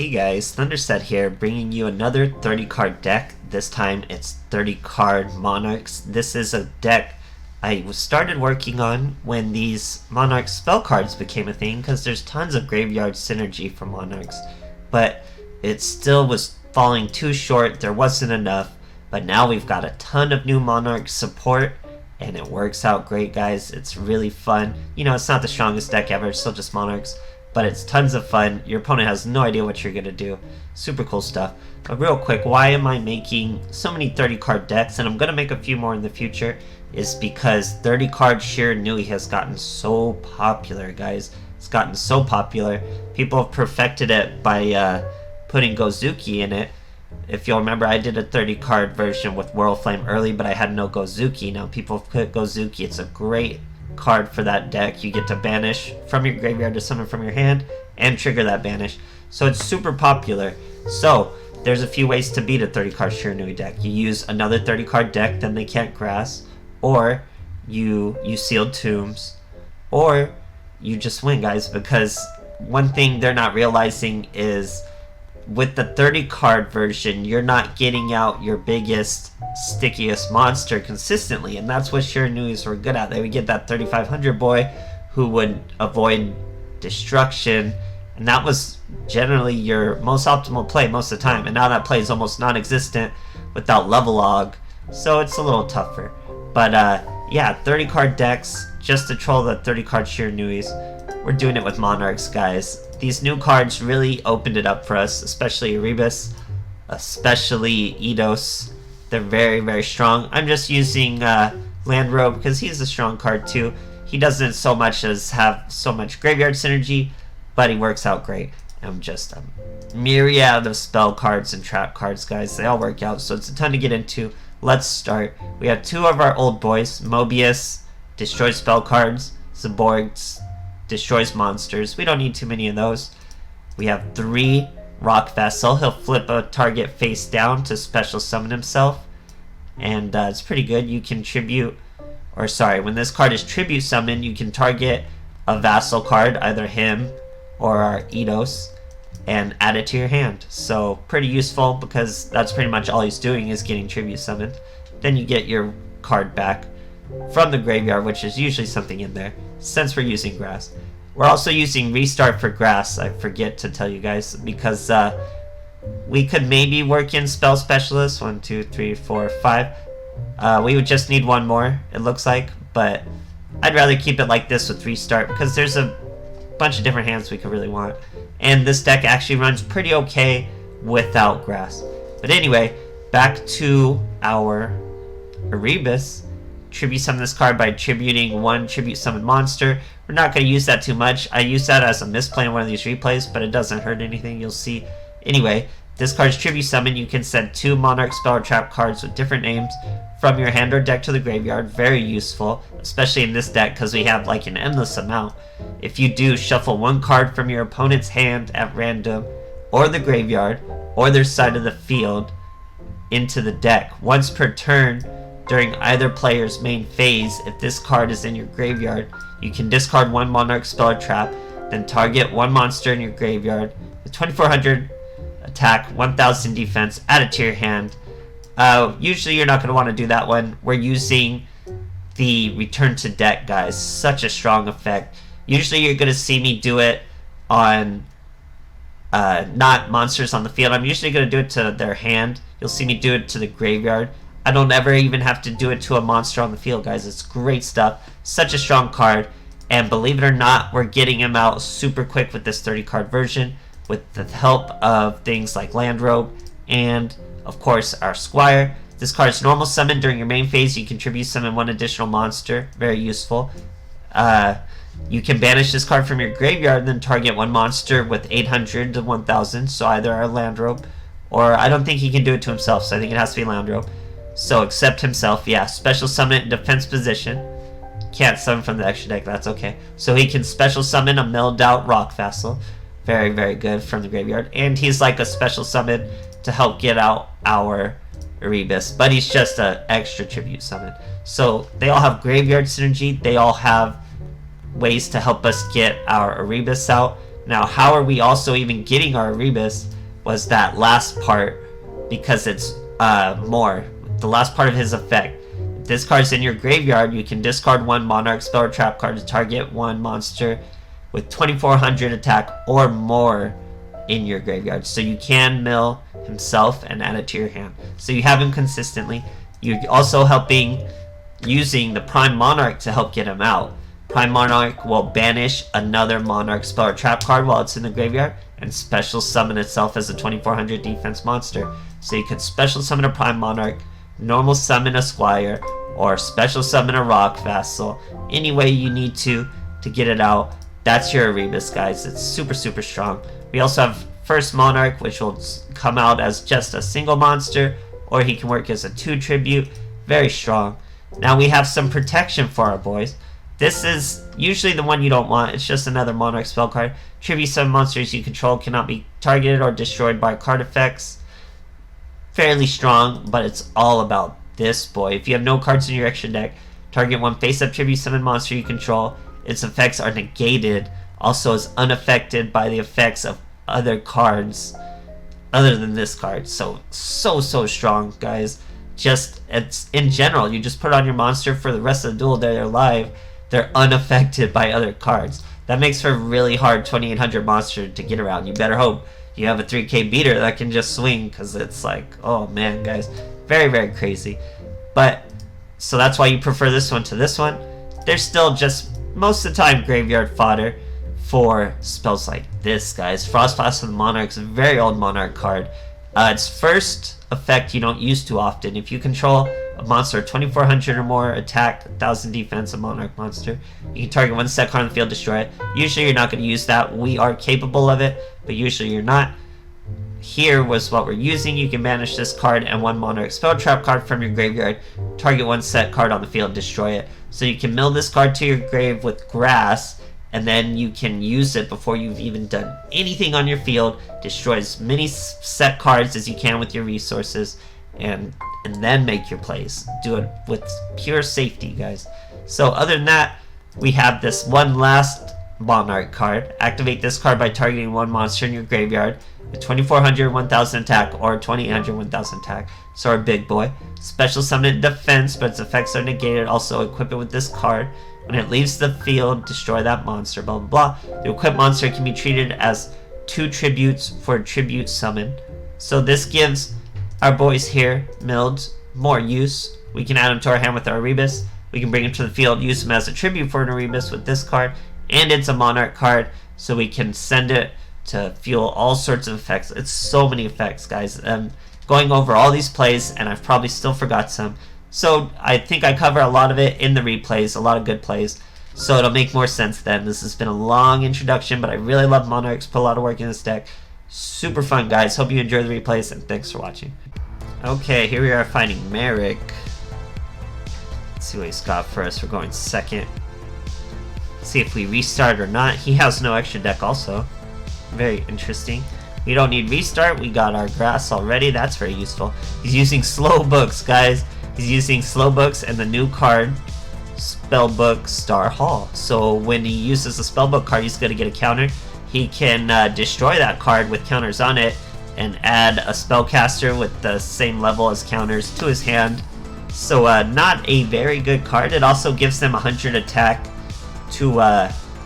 Hey guys, Thunderset here, bringing you another 30 card deck. This time it's 30 card monarchs. This is a deck I started working on when these monarch spell cards became a thing, because there's tons of graveyard synergy for monarchs, but it still was falling too short. There wasn't enough, but now we've got a ton of new monarch support and it works out great, guys. It's really fun. You know, it's not the strongest deck ever, it's still just monarchs, but it's tons of fun. Your opponent has no idea what you're gonna do. Super cool stuff. But real quick, why am I making so many 30 card decks, and I'm gonna make a few more in the future, is because 30 card Sheer Nui has gotten so popular, guys. It's gotten so popular. People have perfected it by putting Gozuki in it. If you'll remember, I did a 30 card version with Whirlflame early, but I had no Gozuki. Now people have put Gozuki. It's a great card for that deck. You get to banish from your graveyard to summon from your hand and trigger that banish. So it's super popular. So there's a few ways to beat a 30 card Sheer Nui deck. You use another 30 card deck, then they can't grass, or you Sealed Tombs, or you just win, guys. Because one thing they're not realizing is with the 30 card version, you're not getting out your biggest, stickiest monster consistently, and that's what Sheer Nuis were good at. They would get that 3500 boy who would avoid destruction, and that was generally your most optimal play most of the time, and now that play is almost non-existent without level log, so it's a little tougher. But yeah, 30 card decks just to troll the 30 card Sheer Nuis. We're doing it with monarchs, guys. These new cards really opened it up for us, especially Erebus, especially Eidos. They're very, very strong. I'm just using Landrobe because he's a strong card too. He doesn't so much as have so much graveyard synergy, but he works out great. I'm just a myriad of spell cards and trap cards, guys. They all work out, so it's a ton to get into. Let's start. We have two of our old boys. Mobius destroys spell cards. Zaborgs destroys monsters. We don't need too many of those. We have 3 Rock Vessel. He'll flip a target face down to special summon himself, and it's pretty good. You can tribute, or sorry, when this card is tribute summoned, you can target a vassal card, either him or our Eidos, and add it to your hand. So pretty useful, because that's pretty much all he's doing is getting tribute summoned. Then you get your card back from the graveyard, which is usually something in there, since we're using grass. We're also using restart for grass. I forget to tell you guys, because we could maybe work in spell specialists. 1, 2, 3, 4, 5. We would just need one more, it looks like, but I'd rather keep it like this with restart, because there's a bunch of different hands we could really want, and this deck actually runs pretty okay without grass. But anyway, back to our Erebus. Tribute summon this card by tributing 1 tribute summon monster. We're not going to use that too much. I use that as a misplay in one of these replays, but it doesn't hurt anything, you'll see. Anyway, this card's tribute summon. You can send 2 monarch spell or trap cards with different names from your hand or deck to the graveyard. Very useful, especially in this deck, because we have like an endless amount. If you do, shuffle 1 card from your opponent's hand at random, or the graveyard, or their side of the field, into the deck once per turn. During either player's main phase, if this card is in your graveyard, you can discard 1 monarch spell or trap, then target 1 monster in your graveyard with 2400 attack, 1000 defense, add it to your hand. Usually you're not going to want to do that one. We're using the return to deck, guys. Such a strong effect. Usually you're going to see me do it on not monsters on the field. I'm usually going to do it to their hand. You'll see me do it to the graveyard. I don't ever even have to do it to a monster on the field, guys. It's great stuff. Such a strong card. And believe it or not, we're getting him out super quick with this 30 card version, with the help of things like Landrobe and, of course, our Squire. This card is normal summon during your main phase. You can tribute summon 1 additional monster. Very useful. You can banish this card from your graveyard and then target 1 monster with 800 to 1000. So either our Landrobe, or I don't think he can do it to himself, so I think it has to be Landrobe. So except himself, yeah. Special summon it in defense position. Can't summon from the extra deck, that's okay. So he can special summon a milled out Rock Vassal. Very, very good from the graveyard. And he's like a special summon to help get out our Erebus, but he's just an extra tribute summon. So they all have graveyard synergy. They all have ways to help us get our Erebus out. Now, how are we also even getting our Erebus was that last part, because it's the last part of his effect. If this card's in your graveyard, you can discard one Monarch spell or trap card to target one monster with 2400 attack or more in your graveyard. So you can mill himself and add it to your hand. So you have him consistently. You're also using the Prime Monarch to help get him out. Prime Monarch will banish another Monarch spell or trap card while it's in the graveyard and special summon itself as a 2400 defense monster. So you can special summon a Prime Monarch, normal summon a Squire, or special summon a Rock Vassal. Any way you need to get it out. That's your Erebus, guys. It's super, super strong. We also have First Monarch, which will come out as just a single monster, or he can work as a 2 tribute. Very strong. Now we have some protection for our boys. This is usually the one you don't want. It's just another Monarch spell card. Tribute summon monsters you control cannot be targeted or destroyed by card effects. Fairly strong, but it's all about this boy. If you have no cards in your extra deck, target one face-up tribute summon monster you control. Its effects are negated. Also is unaffected by the effects of other cards other than this card. So strong, guys. Just, it's in general, you just put on your monster for the rest of the duel, they're alive. They're unaffected by other cards. That makes for a really hard 2800 monster to get around. You better hope you have a 3k beater that can just swing, because it's like, oh man, guys, very, very crazy. But, so that's why you prefer this one to this one. They're still just, most of the time, graveyard fodder for spells like this, guys. Frostblast of the Monarch's a very old Monarch card. Its first effect you don't use too often. If you control a monster 2400 or more, attack, 1000 defense, a Monarch monster, you can target one set card on the field, destroy it. Usually you're not going to use that. We are capable of it, but usually you're not. Here was what we're using. You can banish this card and one Monarch spell trap card from your graveyard, target one set card on the field, destroy it. So you can mill this card to your grave with grass, and then you can use it before you've even done anything on your field. Destroy as many set cards as you can with your resources, and then make your plays. Do it with pure safety, guys. So other than that, we have this one last Monarch card. Activate this card by targeting one monster in your graveyard with 2400 1000 attack or 2800 1000 attack. So our big boy. Special summon it defense, but its effects are negated. Also equip it with this card. When it leaves the field, destroy that monster, blah blah blah. The equipped monster can be treated as 2 tributes for a tribute summon. So this gives our boys here, milled, more use. We can add them to our hand with our Erebus. We can bring him to the field, use him as a tribute for an Erebus with this card. And it's a Monarch card, so we can send it to fuel all sorts of effects. It's so many effects, guys. I'm going over all these plays, and I've probably still forgot some. So I think I cover a lot of it in the replays, a lot of good plays. So it'll make more sense then. This has been a long introduction, but I really love Monarchs. Put a lot of work in this deck. Super fun, guys. Hope you enjoy the replays, and thanks for watching. Okay, here we are fighting Merrick. Let's see what he's got for us. We're going second. See if we restart or not. He has no extra deck also. Very interesting. We don't need restart. We got our grass already. That's very useful. He's using slow books, guys. He's using slow books and the new card, Spellbook Star Hall. So when he uses a spellbook card, he's going to get a counter. He can destroy that card with counters on it and add a spellcaster with the same level as counters to his hand. So not a very good card. It also gives them 100 attack to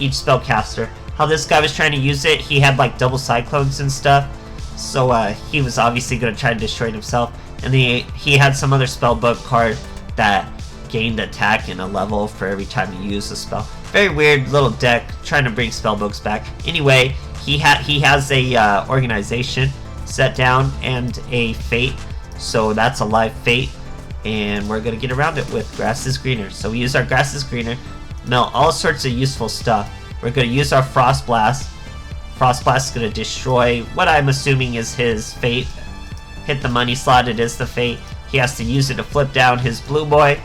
each spellcaster. How this guy was trying to use it, he had like double cyclones and stuff. So he was obviously going to try to destroy it himself. And he had some other spellbook card that gained attack in a level for every time you use a spell. Very weird little deck trying to bring spellbooks back. Anyway, he has a organization set down and a fate. So that's a live fate. And we're going to get around it with Grass is Greener. So we use our Grass is Greener, mill all sorts of useful stuff. We're going to use our Frost Blast. Frost Blast is going to destroy what I'm assuming is his fate. Hit the money slot, it is the fate. He has to use it to flip down his blue boy.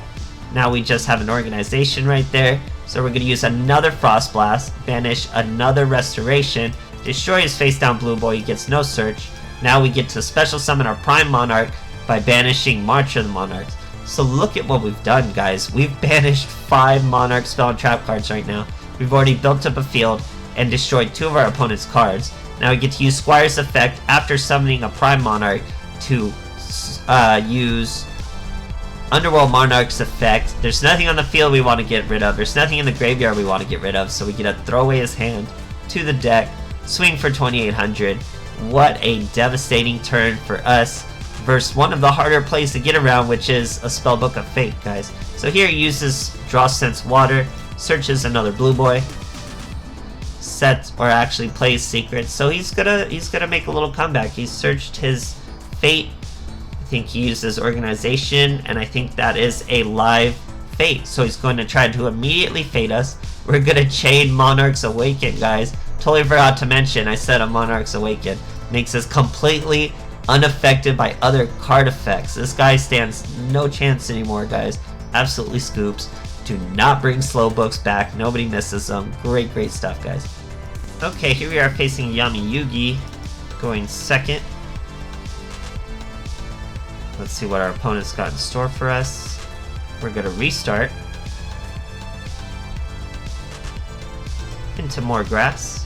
Now we just have an organization right there. So we're going to use another Frost Blast, banish another restoration, destroy his face down blue boy, he gets no search. Now we get to special summon our Prime Monarch by banishing March of the Monarchs. So look at what we've done, guys. We've banished 5 Monarch spell and trap cards right now. We've already built up a field. and destroyed 2 of our opponent's cards. Now we get to use Squire's effect after summoning a Prime Monarch to use Underworld Monarch's effect. There's nothing on the field we want to get rid of. There's nothing in the graveyard we want to get rid of, so we get to throw away his hand to the deck, swing for 2,800. What a devastating turn for us versus one of the harder plays to get around, which is a Spellbook of Fate, guys. So here he uses Draw Sense Water, searches another blue boy, sets or actually plays Secrets. So he's gonna make a little comeback. He's searched his Fate. I think he uses Organization, and I think that is a live Fate. So he's going to try to immediately Fate us. We're gonna chain Monarch's Awaken, guys. Totally forgot to mention I said a Monarch's Awaken. Makes us completely unaffected by other card effects. This guy stands no chance anymore, guys. Absolutely scoops. Do not bring slow books back. Nobody misses them. Great stuff, guys. Okay, here we are facing Yami Yugi, going second. Let's see what our opponent's got in store for us. We're gonna restart into more grass.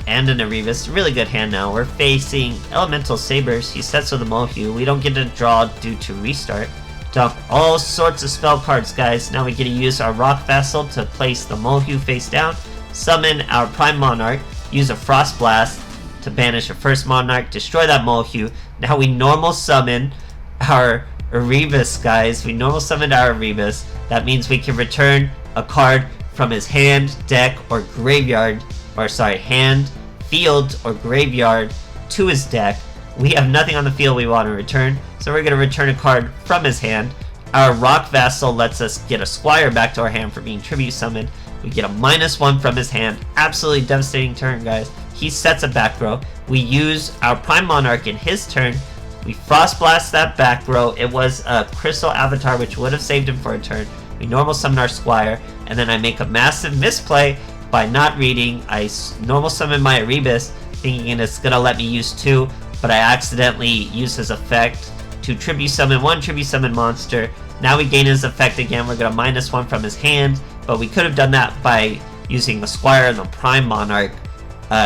And an Erebus. Really good hand now. We're facing Elemental Sabers. He sets with a Mohu. We don't get to draw due to restart. Dump all sorts of spell cards, guys. Now we get to use our Rock Vassal to place the Mohu face down. Summon our Prime Monarch. Use a Frost Blast to banish a first Monarch. Destroy that Mohu. Now we normal summon our Erebus, guys. We normal summoned our Erebus. That means we can return a card from his hand, deck, or graveyard. Or sorry, hand, field, or graveyard to his deck. We have nothing on the field we want to return, so we're going to return a card from his hand. Our Rock Vassal lets us get a Squire back to our hand for being tribute summoned. We get a -1 from his hand. Absolutely devastating turn, guys. He sets a back row. We use our Prime Monarch in his turn. We Frost Blast that back row. It was a Crystal Avatar, which would have saved him for a turn. We normal summon our Squire, and then I make a massive misplay by not reading. I normal summon my Erebus, thinking it's gonna let me use 2, but I accidentally use his effect to tribute summon 1 tribute summon monster. Now we gain his effect again. We're gonna -1 from his hand, but we could have done that by using the Squire and the Prime Monarch.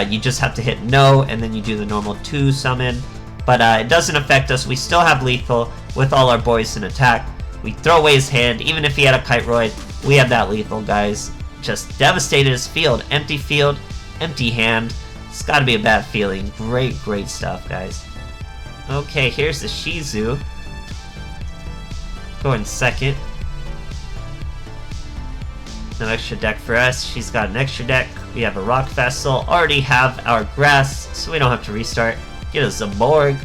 You just have to hit no, and then you do the normal 2 summon. But it doesn't affect us. We still have lethal with all our boys in attack. We throw away his hand. Even if he had a Kiteroid, we have that lethal, guys. Just devastated his field. Empty hand. It's gotta be a bad feeling. Great stuff, guys. Okay, here's the Shizu. Going second. No extra deck for us. She's got an extra deck. We have a Rock Vassal. Already have our grass, so we don't have to restart. Get us a Zaborg.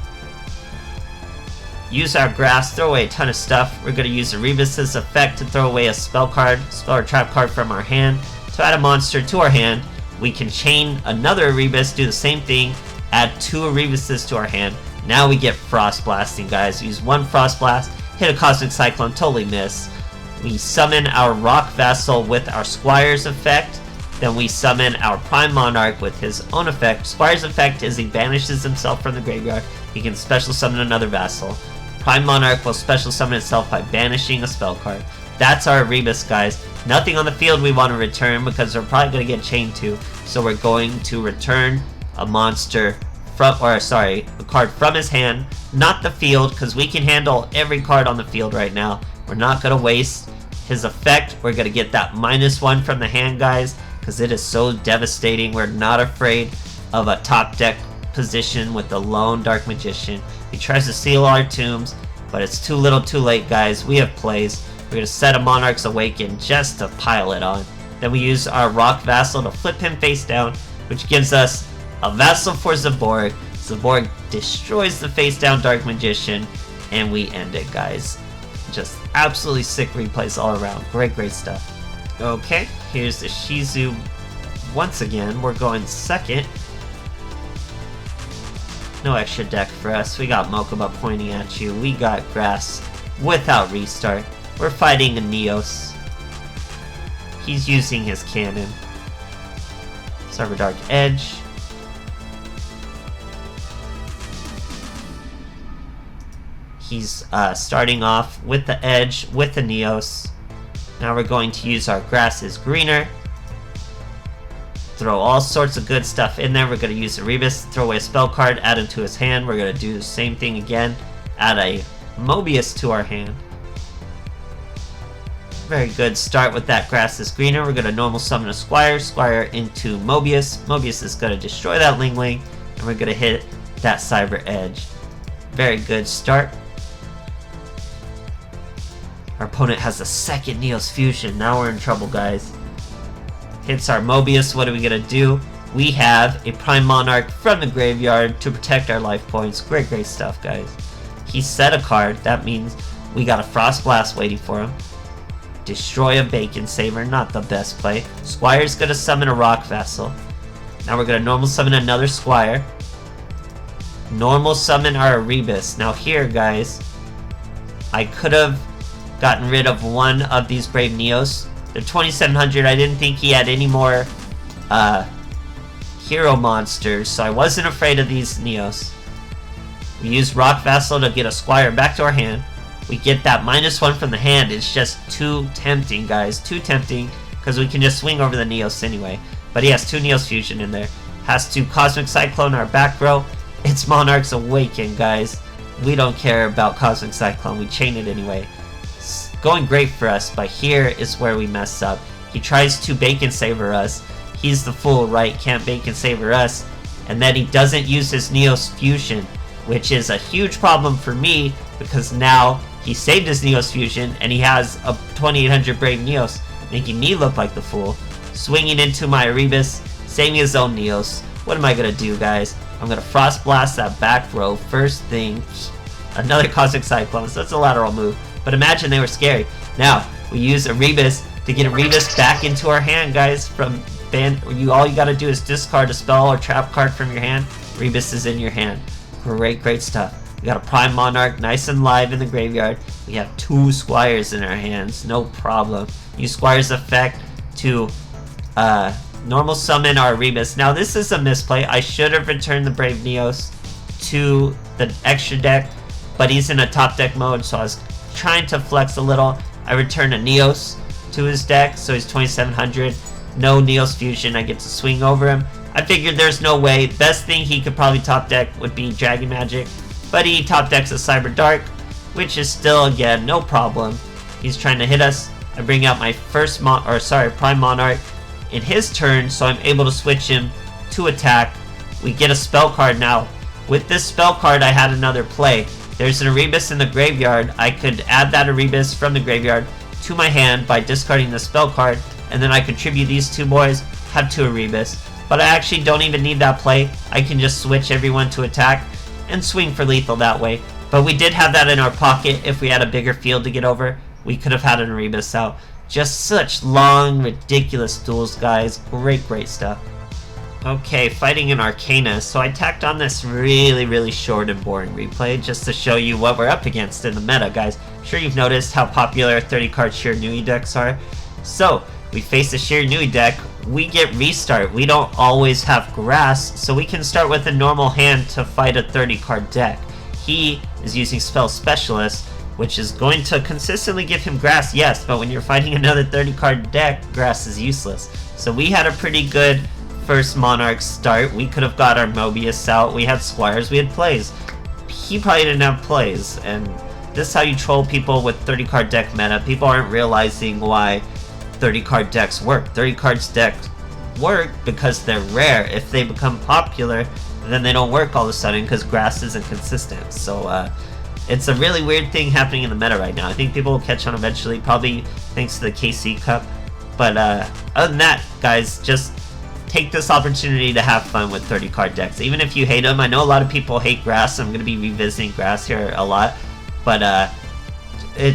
Use our grass, throw away a ton of stuff. We're going to use Erebus' effect to throw away a spell card, spell or trap card from our hand. To add a monster to our hand, we can chain another Erebus, do the same thing, add 2 Erebuses to our hand. Now we get Frost Blasting, guys. Use 1 Frost Blast, hit a Cosmic Cyclone, totally miss. We summon our Rock Vassal with our Squire's effect. Then we summon our Prime Monarch with his own effect. Squire's effect is he banishes himself from the graveyard. He can special summon another Vassal. Prime Monarch will special summon itself by banishing a spell card. That's our Erebus, guys. Nothing on the field we want to return because we're probably going to get chained to. So we're going to return a monster from, or sorry, a card from his hand, not the field, because we can handle every card on the field right now. We're not going to waste his effect. We're going to get that -1 from the hand, guys, because it is so devastating. We're not afraid of a top deck position with the lone Dark Magician. He tries to seal our tombs, but it's too little too late, guys. We have plays. We're going to set a Monarch's Awaken just to pile it on. Then we use our Rock Vassal to flip him face down, which gives us a Vassal for Zaborg. Zaborg destroys the face down Dark Magician, and we end it, guys. Just absolutely sick replays all around. Great stuff. Okay, here's the Shizu once again. We're going second. No extra deck for us. We got Mokuba pointing at you. We got grass without restart. We're fighting a Neos. He's using his cannon. Cyber Dark Edge. He's starting off with the Edge, with the Neos. Now we're going to use our grass is greener. throw all sorts of good stuff in there. We're going to use Erebus, throw away a spell card, add it to his hand. We're going to do the same thing again, add a Mobius to our hand. Very good start with that Grass is Greener. We're going to normal summon a Squire, Squire into Mobius. Mobius is going to destroy that Ling Ling, and we're going to hit that Cyber Edge. Very good start. Our opponent has a second Neos Fusion. Now we're in trouble, guys. Hits our Mobius. What are we going to do? We have a Prime Monarch from the graveyard to protect our life points. Great, great stuff, guys. He set a card. That means we got a Frost Blast waiting for him. Destroy a Bacon Saver, not the best play. Squire's gonna summon a Rock Vassal. Now we're gonna normal summon another Squire. Normal summon our Erebus. Now here, guys, I could have gotten rid of one of these Brave Neos. They're 2700. I didn't think he had any more hero monsters, so I wasn't afraid of these Neos. We use Rock Vassal to get a Squire back to our hand. We get that -1 from the hand. It's just too tempting, guys. Too tempting, because we can just swing over the Neos anyway. But he has 2 Neos Fusion in there. Has to Cosmic Cyclone our back row. It's Monarch's Awaken, guys. We don't care about Cosmic Cyclone. We chain it anyway. It's going great for us, but here is where we mess up. He tries to Bacon Saver us. He's the fool, right? Can't Bacon Saver us. And then he doesn't use his Neos Fusion, which is a huge problem for me, because now he saved his Neos Fusion, and he has a 2800 Brave Neos, making me look like the fool. Swinging into my Erebus, saving his own Neos. What am I going to do, guys? I'm going to Frost Blast that back row first thing. Another Cosmic Cyclone, so that's a lateral move. But imagine they were scary. Now, we use Erebus to get Erebus back into our hand, guys. From ban, all you got to do is discard a spell or trap card from your hand. Erebus is in your hand. Great, great stuff. We got a Prime Monarch nice and live in the graveyard. We have 2 Squires in our hands, no problem. Use Squire's effect to normal summon our Erebus. Now this is a misplay. I should have returned the Brave Neos to the extra deck, but he's in a top deck mode, so I was trying to flex a little. I returned a Neos to his deck, so he's 2700. No Neos Fusion, I get to swing over him. I figured there's no way. Best thing he could probably top deck would be Dragon Magic, but he top decks a Cyber Dark, which is still, again, no problem. He's trying to hit us. I bring out my first Prime Monarch in his turn, so I'm able to switch him to attack. We get a spell card now. With this spell card, I had another play. There's an Erebus in the graveyard. I could add that Erebus from the graveyard to my hand by discarding the spell card, and then I contribute these 2 boys, have 2 Erebus. But I actually don't even need that play. I can just switch everyone to attack and swing for lethal that way. But we did have that in our pocket. If we had a bigger field to get over, we could have had an Erebus out. Just such long, ridiculous duels, guys. Great, great stuff. Okay, fighting an Arcana. So I tacked on this really, really short and boring replay just to show you what we're up against in the meta, guys. I'm sure you've noticed how popular 30-card Sheer Nui decks are. So, we face a Sheer Nui deck. We get Restart. We don't always have Grass, so we can start with a normal hand to fight a 30-card deck. He is using Spell Specialist, which is going to consistently give him Grass, yes, but when you're fighting another 30-card deck, Grass is useless. So we had a pretty good first Monarch start. We could have got our Mobius out. We had Squires, we had plays. He probably didn't have plays, and this is how you troll people with 30-card deck meta. People aren't realizing why 30-card decks work. 30-card decks work because they're rare. If they become popular, then they don't work all of a sudden because Grass isn't consistent. So it's a really weird thing happening in the meta right now. I think people will catch on eventually, probably thanks to the KC Cup. But other than that, guys, just take this opportunity to have fun with 30-card decks. Even if you hate them, I know a lot of people hate Grass. I'm going to be revisiting Grass here a lot. But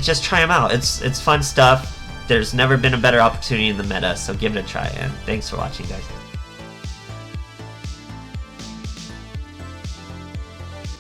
just try them out. It's fun stuff. There's never been a better opportunity in the meta, so give it a try, and thanks for watching, guys.